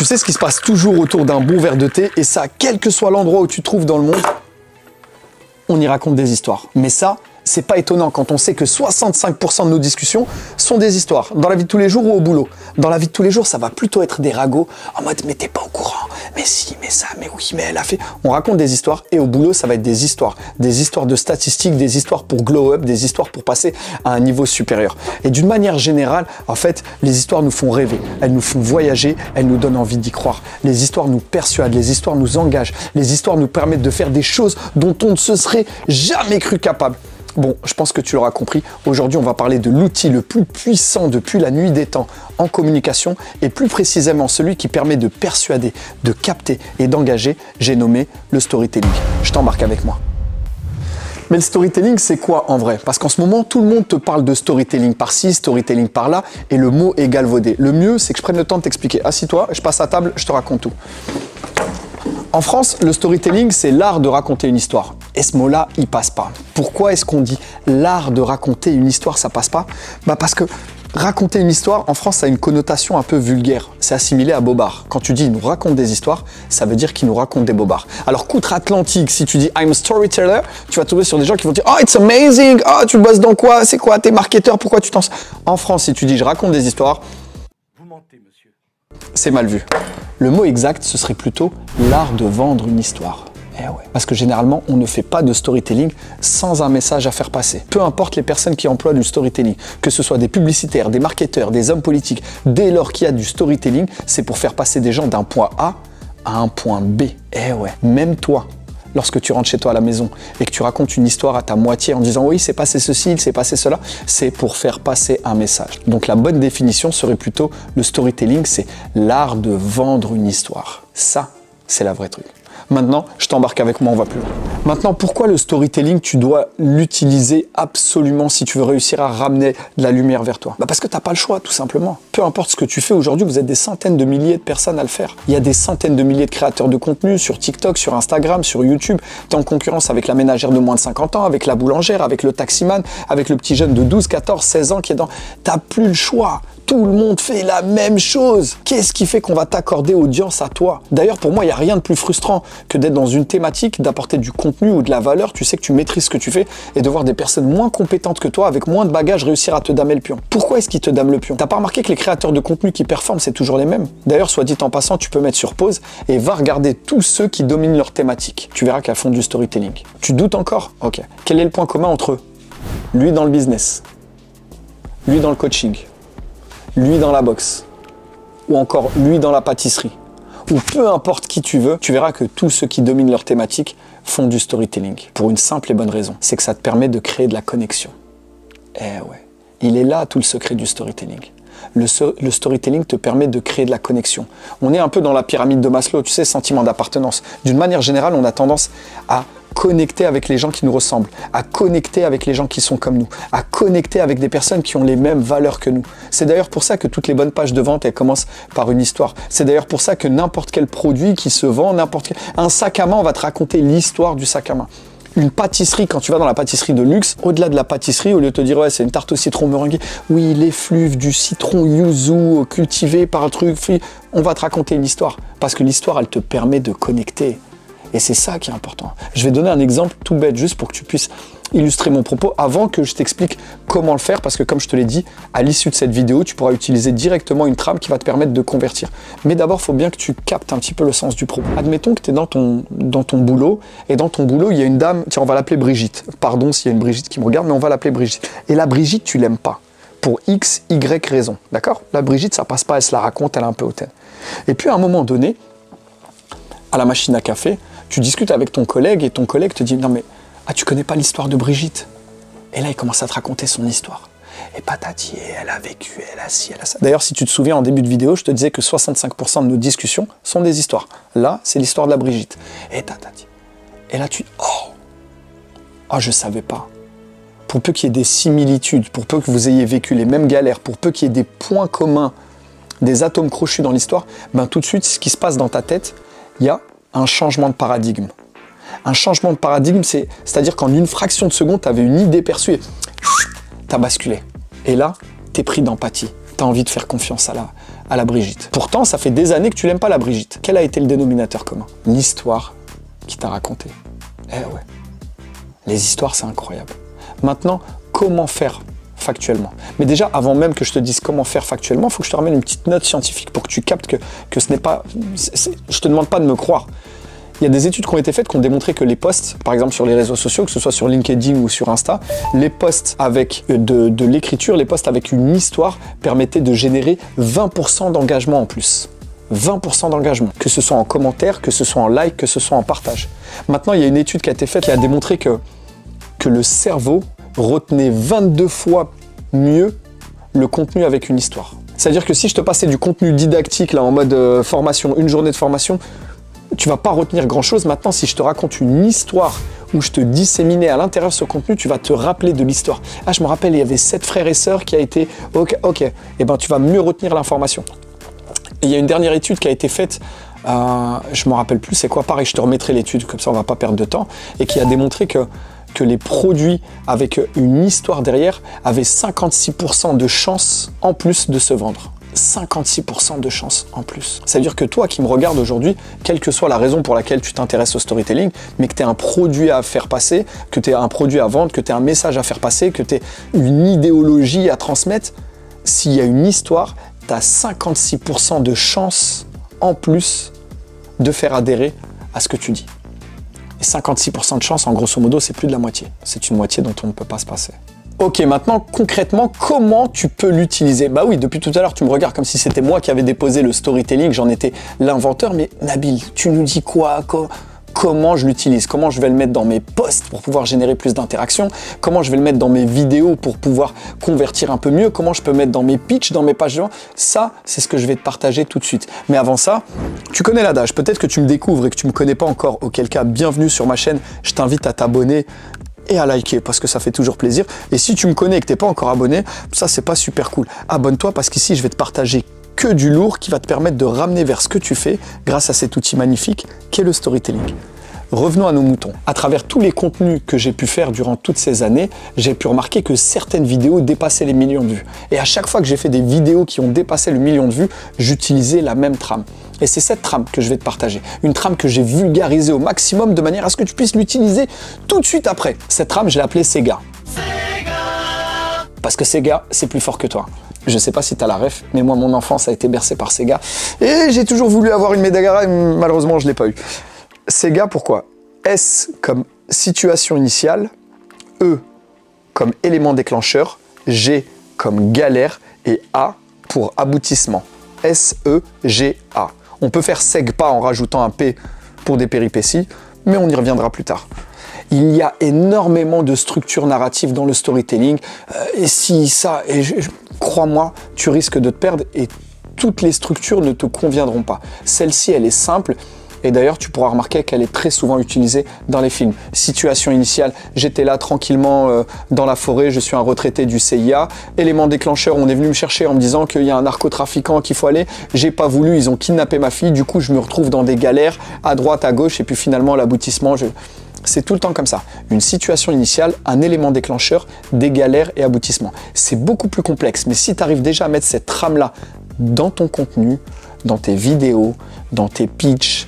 Tu sais ce qui se passe toujours autour d'un bon verre de thé, et ça, quel que soit l'endroit où tu te trouves dans le monde, on y raconte des histoires. Mais ça, c'est pas étonnant quand on sait que 65% de nos discussions sont des histoires. Dans la vie de tous les jours ou au boulot. Dans la vie de tous les jours, ça va plutôt être des ragots en mode « mais t'es pas au courant, mais si, mais ça, mais oui, mais elle a fait… » On raconte des histoires, et au boulot, ça va être des histoires de statistiques, des histoires pour glow up, des histoires pour passer à un niveau supérieur. Et d'une manière générale, en fait, les histoires nous font rêver, elles nous font voyager, elles nous donnent envie d'y croire. Les histoires nous persuadent, les histoires nous engagent, les histoires nous permettent de faire des choses dont on ne se serait jamais cru capable. Bon, je pense que tu l'auras compris, aujourd'hui on va parler de l'outil le plus puissant depuis la nuit des temps en communication, et plus précisément celui qui permet de persuader, de capter et d'engager, j'ai nommé le storytelling. Je t'embarque avec moi. Mais le storytelling, c'est quoi en vrai? Parce qu'en ce moment, tout le monde te parle de storytelling par-ci, storytelling par-là, et le mot est galvaudé. Le mieux, c'est que je prenne le temps de t'expliquer. Assis-toi, je passe à table, je te raconte tout. En France, le storytelling, c'est l'art de raconter une histoire. Et ce mot-là, il passe pas. Pourquoi est-ce qu'on dit l'art de raconter une histoire, ça passe pas? Parce que raconter une histoire, en France, ça a une connotation un peu vulgaire. C'est assimilé à bobard. Quand tu dis « il nous raconte des histoires », ça veut dire qu'il nous raconte des bobards. Alors qu'outre-Atlantique, si tu dis « I'm a storyteller », tu vas tomber sur des gens qui vont dire « Oh, it's amazing! Oh, tu bosses dans quoi? C'est quoi? T'es marketeur? Pourquoi tu t'en…» En France, si tu dis « je raconte des histoires », vous mentez, monsieur. C'est mal vu. Le mot exact, ce serait plutôt l'art de vendre une histoire. Eh ouais. Parce que généralement, on ne fait pas de storytelling sans un message à faire passer. Peu importe les personnes qui emploient du storytelling, que ce soit des publicitaires, des marketeurs, des hommes politiques, dès lors qu'il y a du storytelling, c'est pour faire passer des gens d'un point A à un point B. Eh ouais. Même toi, lorsque tu rentres chez toi à la maison et que tu racontes une histoire à ta moitié en disant « oui, c'est passé ceci, il s'est passé cela », c'est pour faire passer un message. Donc la bonne définition serait plutôt le storytelling, c'est l'art de vendre une histoire. Ça, c'est la vraie truc. Maintenant, je t'embarque avec moi, on va plus loin. Maintenant, pourquoi le storytelling, tu dois l'utiliser absolument si tu veux réussir à ramener de la lumière vers toi? Parce que tu n'as pas le choix, tout simplement. Peu importe ce que tu fais aujourd'hui, vous êtes des centaines de milliers de personnes à le faire. Il y a des centaines de milliers de créateurs de contenu sur TikTok, sur Instagram, sur YouTube. Tu es en concurrence avec la ménagère de moins de 50 ans, avec la boulangère, avec le taximan, avec le petit jeune de 12, 14, 16 ans qui est dans… Tu n'as plus le choix. Tout le monde fait la même chose. Qu'est-ce qui fait qu'on va t'accorder audience à toi? D'ailleurs, pour moi, il n'y a rien de plus frustrant que d'être dans une thématique, d'apporter du contenu ou de la valeur. Tu sais que tu maîtrises ce que tu fais et de voir des personnes moins compétentes que toi, avec moins de bagages, réussir à te damer le pion. Pourquoi est-ce qu'ils te dament le pion? T'as pas remarqué que les créateurs de contenu qui performent, c'est toujours les mêmes? D'ailleurs, soit dit en passant, tu peux mettre sur pause et va regarder tous ceux qui dominent leur thématique. Tu verras qu'elles font du storytelling. Tu doutes encore? Ok. Quel est le point commun entre eux? Lui dans le business, lui dans le coaching, lui dans la boxe, ou encore lui dans la pâtisserie, ou peu importe qui tu veux, tu verras que tous ceux qui dominent leur thématique font du storytelling. Pour une simple et bonne raison, c'est que ça te permet de créer de la connexion. Eh ouais, il est là tout le secret du storytelling. Le storytelling te permet de créer de la connexion. On est un peu dans la pyramide de Maslow, tu sais, sentiment d'appartenance. D'une manière générale, on a tendance à connecter avec les gens qui nous ressemblent, à connecter avec les gens qui sont comme nous, à connecter avec des personnes qui ont les mêmes valeurs que nous. C'est d'ailleurs pour ça que toutes les bonnes pages de vente, elles commencent par une histoire. C'est d'ailleurs pour ça que n'importe quel produit qui se vend, un sac à main, on va te raconter l'histoire du sac à main. Une pâtisserie, quand tu vas dans la pâtisserie de luxe, au-delà de la pâtisserie, au lieu de te dire ouais c'est une tarte au citron meringuée, oui l'effluve du citron yuzu cultivé par un truc, on va te raconter une histoire. Parce que l'histoire, elle te permet de connecter. Et c'est ça qui est important. Je vais donner un exemple tout bête, juste pour que tu puisses illustrer mon propos avant que je t'explique comment le faire, parce que comme je te l'ai dit, à l'issue de cette vidéo, tu pourras utiliser directement une trame qui va te permettre de convertir. Mais d'abord, il faut bien que tu captes un petit peu le sens du propos. Admettons que tu es dans ton boulot, et dans ton boulot, il y a une dame, tiens, on va l'appeler Brigitte. Pardon s'il y a une Brigitte qui me regarde, mais on va l'appeler Brigitte. Et la Brigitte, tu l'aimes pas. Pour X, Y raison. D'accord? La Brigitte, ça passe pas, elle se la raconte, elle est un peu hautaine. Et puis à un moment donné, à la machine à café, tu discutes avec ton collègue et ton collègue te dit « Non mais, tu connais pas l'histoire de Brigitte ?» Et là, il commence à te raconter son histoire. Et patati, elle a vécu, elle a ci, elle a ça. D'ailleurs, si tu te souviens, en début de vidéo, je te disais que 65% de nos discussions sont des histoires. Là, c'est l'histoire de la Brigitte. Et tatati. Et là, tu dis « Oh, je savais pas. » Pour peu qu'il y ait des similitudes, pour peu que vous ayez vécu les mêmes galères, pour peu qu'il y ait des points communs, des atomes crochus dans l'histoire, ben tout de suite, ce qui se passe dans ta tête, il y a un changement de paradigme. Un changement de paradigme, c'est-à-dire qu'en une fraction de seconde, tu avais une idée perçue et tu as basculé. Et là, tu es pris d'empathie. Tu as envie de faire confiance à la Brigitte. Pourtant, ça fait des années que tu l'aimes pas la Brigitte. Quel a été le dénominateur commun? L'histoire qui t'a raconté. Eh ouais. Les histoires, c'est incroyable. Maintenant, comment faire factuellement? Mais déjà, avant même que je te dise comment faire factuellement, il faut que je te ramène une petite note scientifique pour que tu captes que ce n'est pas... Je te demande pas de me croire. Il y a des études qui ont été faites qui ont démontré que les posts, par exemple sur les réseaux sociaux, que ce soit sur LinkedIn ou sur Insta, les posts avec de l'écriture, les posts avec une histoire permettaient de générer 20% d'engagement en plus. 20% d'engagement, que ce soit en commentaire, que ce soit en like, que ce soit en partage. Maintenant, il y a une étude qui a été faite qui a démontré que le cerveau retenait 22 fois mieux le contenu avec une histoire. C'est-à-dire que si je te passais du contenu didactique là en mode formation, une journée de formation, tu vas pas retenir grand-chose. Maintenant, si je te raconte une histoire où je te disséminais à l'intérieur de ce contenu, tu vas te rappeler de l'histoire. Ah, je me rappelle, il y avait 7 frères et sœurs qui a été... Ok. Eh ben, tu vas mieux retenir l'information. Et il y a une dernière étude qui a été faite, je me rappelle plus c'est quoi, pareil, je te remettrai l'étude, comme ça on va pas perdre de temps, et qui a démontré que les produits avec une histoire derrière avaient 56% de chances en plus de se vendre. 56% de chances en plus. C'est-à-dire que toi qui me regardes aujourd'hui, quelle que soit la raison pour laquelle tu t'intéresses au storytelling, mais que tu as un produit à faire passer, que tu as un produit à vendre, que tu as un message à faire passer, que tu as une idéologie à transmettre, s'il y a une histoire, tu as 56% de chances en plus de faire adhérer à ce que tu dis. Et 56% de chance, en grosso modo, c'est plus de la moitié. C'est une moitié dont on ne peut pas se passer. Ok, maintenant, concrètement, comment tu peux l'utiliser? Bah oui, depuis tout à l'heure, tu me regardes comme si c'était moi qui avais déposé le storytelling, j'en étais l'inventeur, mais Nabil, tu nous dis quoi? Comment je l'utilise? Comment je vais le mettre dans mes posts pour pouvoir générer plus d'interactions? Comment je vais le mettre dans mes vidéos pour pouvoir convertir un peu mieux? Comment je peux mettre dans mes pitchs, dans mes pages de vente? Ça, c'est ce que je vais te partager tout de suite. Mais avant ça, tu connais l'adage. Peut-être que tu me découvres et que tu ne me connais pas encore. Auquel cas, bienvenue sur ma chaîne. Je t'invite à t'abonner et à liker parce que ça fait toujours plaisir. Et si tu me connais et que tu n'es pas encore abonné, ça, c'est pas super cool. Abonne-toi parce qu'ici, je vais te partager que du lourd qui va te permettre de ramener vers ce que tu fais grâce à cet outil magnifique qu'est le storytelling. Revenons à nos moutons. À travers tous les contenus que j'ai pu faire durant toutes ces années, j'ai pu remarquer que certaines vidéos dépassaient les millions de vues. Et à chaque fois que j'ai fait des vidéos qui ont dépassé le million de vues, j'utilisais la même trame. Et c'est cette trame que je vais te partager. Une trame que j'ai vulgarisée au maximum de manière à ce que tu puisses l'utiliser tout de suite après. Cette trame, je l'ai appelée Sega. Parce que Sega, c'est plus fort que toi. Je sais pas si tu as la ref, mais moi, mon enfance a été bercée par Sega. Et j'ai toujours voulu avoir une Mega Drive, malheureusement, je l'ai pas eu. Sega, pourquoi? S comme situation initiale, E comme élément déclencheur, G comme galère et A pour aboutissement. S-E-G-A. On peut faire SEGPA en rajoutant un P pour des péripéties, mais on y reviendra plus tard. Il y a énormément de structures narratives dans le storytelling, et si ça, et crois-moi, tu risques de te perdre et toutes les structures ne te conviendront pas. Celle-ci, elle est simple. Et d'ailleurs, tu pourras remarquer qu'elle est très souvent utilisée dans les films. Situation initiale, j'étais là tranquillement dans la forêt, je suis un retraité du CIA. Élément déclencheur, on est venu me chercher en me disant qu'il y a un narcotrafiquant qu'il faut aller. J'ai pas voulu, ils ont kidnappé ma fille. Du coup, je me retrouve dans des galères à droite, à gauche. Et puis finalement, l'aboutissement, c'est tout le temps comme ça. Une situation initiale, un élément déclencheur, des galères et aboutissements. C'est beaucoup plus complexe. Mais si tu arrives déjà à mettre cette trame-là dans ton contenu, dans tes vidéos, dans tes pitchs,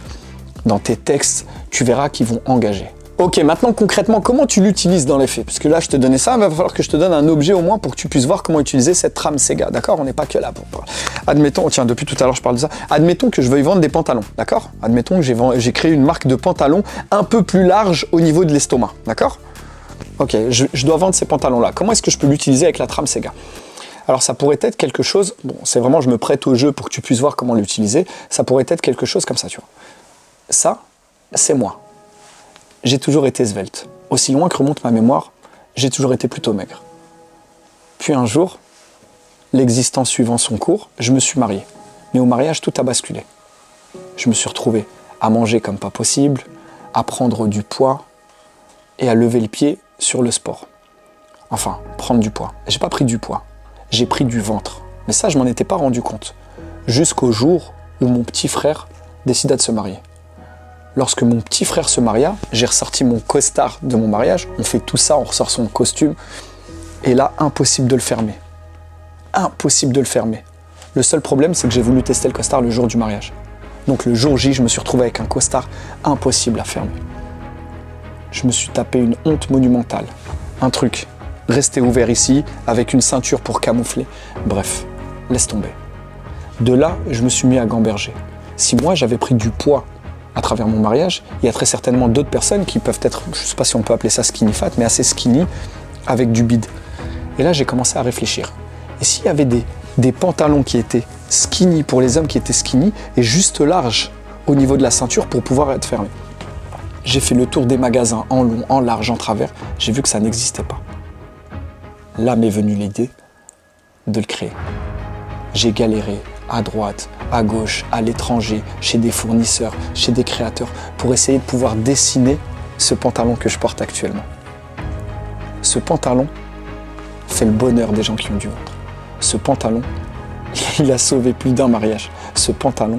dans tes textes, tu verras qu'ils vont engager. Ok, maintenant concrètement, comment tu l'utilises dans les faits? Parce que là, je te donnais ça, il va falloir que je te donne un objet au moins pour que tu puisses voir comment utiliser cette trame Sega, d'accord? On n'est pas que là pour... Admettons, tiens, depuis tout à l'heure, je parle de ça. Admettons que je veuille vendre des pantalons, d'accord? Admettons que j'ai créé une marque de pantalons un peu plus large au niveau de l'estomac, d'accord? Ok, je dois vendre ces pantalons-là. Comment est-ce que je peux l'utiliser avec la trame Sega? Alors ça pourrait être quelque chose, bon, c'est vraiment, je me prête au jeu pour que tu puisses voir comment l'utiliser, ça pourrait être quelque chose comme ça, tu vois. Ça, c'est moi. J'ai toujours été svelte. Aussi loin que remonte ma mémoire, j'ai toujours été plutôt maigre. Puis un jour, l'existence suivant son cours, je me suis marié. Mais au mariage, tout a basculé. Je me suis retrouvé à manger comme pas possible, à prendre du poids et à lever le pied sur le sport. Enfin, prendre du poids. J'ai pas pris du poids, j'ai pris du ventre. Mais ça, je m'en étais pas rendu compte. Jusqu'au jour où mon petit frère décida de se marier. Lorsque mon petit frère se maria, j'ai ressorti mon costard de mon mariage. On fait tout ça, on ressort son costume. Et là, impossible de le fermer. Impossible de le fermer. Le seul problème, c'est que j'ai voulu tester le costard le jour du mariage. Donc le jour J, je me suis retrouvé avec un costard impossible à fermer. Je me suis tapé une honte monumentale. Un truc, rester ouvert ici, avec une ceinture pour camoufler. Bref, laisse tomber. De là, je me suis mis à gamberger. Si moi, j'avais pris du poids à travers mon mariage, il y a très certainement d'autres personnes qui peuvent être, je ne sais pas si on peut appeler ça skinny fat, mais assez skinny, avec du bide. Et là, j'ai commencé à réfléchir. Et s'il y avait des pantalons qui étaient skinny pour les hommes qui étaient skinny et juste larges au niveau de la ceinture pour pouvoir être fermés. J'ai fait le tour des magasins en long, en large, en travers. J'ai vu que ça n'existait pas. Là m'est venue l'idée de le créer. J'ai galéré à droite, à gauche, à l'étranger, chez des fournisseurs, chez des créateurs, pour essayer de pouvoir dessiner ce pantalon que je porte actuellement. Ce pantalon fait le bonheur des gens qui ont du ventre. Ce pantalon, il a sauvé plus d'un mariage. Ce pantalon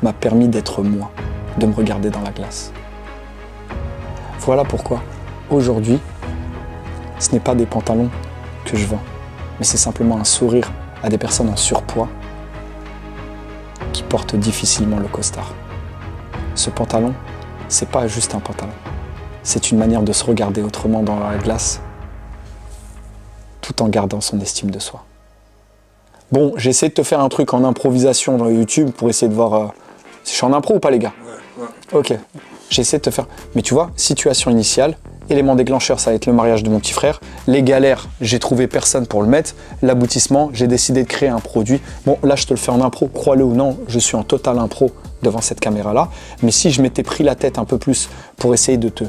m'a permis d'être moi, de me regarder dans la glace. Voilà pourquoi, aujourd'hui, ce n'est pas des pantalons que je vends, mais c'est simplement un sourire à des personnes en surpoids qui portent difficilement le costard. Ce pantalon, c'est pas juste un pantalon. C'est une manière de se regarder autrement dans la glace, tout en gardant son estime de soi. Bon, j'ai essayé de te faire un truc en improvisation dans YouTube pour essayer de voir... Je suis en impro ou pas, les gars? Ouais. Ok. J'ai essayé de te faire... Mais tu vois, situation initiale, élément déclencheur, ça va être le mariage de mon petit frère. Les galères, j'ai trouvé personne pour le mettre. L'aboutissement, j'ai décidé de créer un produit. Bon, là, je te le fais en impro, crois-le ou non, je suis en total impro devant cette caméra-là. Mais si je m'étais pris la tête un peu plus pour essayer de te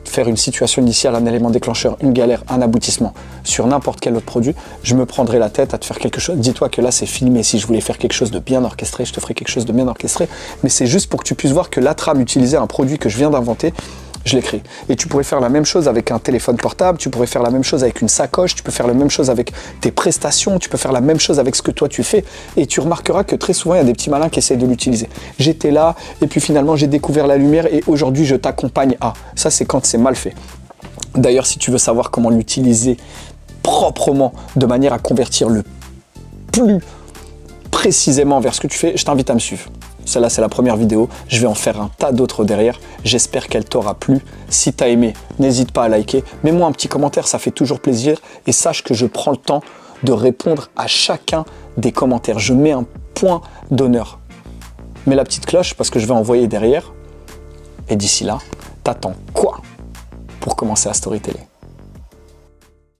faire une situation initiale, un élément déclencheur, une galère, un aboutissement sur n'importe quel autre produit, je me prendrais la tête à te faire quelque chose. Dis-toi que là, c'est filmé. Si je voulais faire quelque chose de bien orchestré, je te ferais quelque chose de bien orchestré. Mais c'est juste pour que tu puisses voir que la trame utilisée, un produit que je viens d'inventer, je l'ai créé. Et tu pourrais faire la même chose avec un téléphone portable, tu pourrais faire la même chose avec une sacoche, tu peux faire la même chose avec tes prestations, tu peux faire la même chose avec ce que toi tu fais. Et tu remarqueras que très souvent, il y a des petits malins qui essayent de l'utiliser. J'étais là, et puis finalement, j'ai découvert la lumière, et aujourd'hui, je t'accompagne à. Ça, c'est quand c'est mal fait. D'ailleurs, si tu veux savoir comment l'utiliser proprement, de manière à convertir le plus précisément vers ce que tu fais, je t'invite à me suivre. Celle-là, c'est la première vidéo. Je vais en faire un tas d'autres derrière. J'espère qu'elle t'aura plu. Si tu as aimé, n'hésite pas à liker. Mets-moi un petit commentaire, ça fait toujours plaisir. Et sache que je prends le temps de répondre à chacun des commentaires. Je mets un point d'honneur. Mets la petite cloche parce que je vais envoyer derrière. Et d'ici là, t'attends quoi pour commencer à storyteller?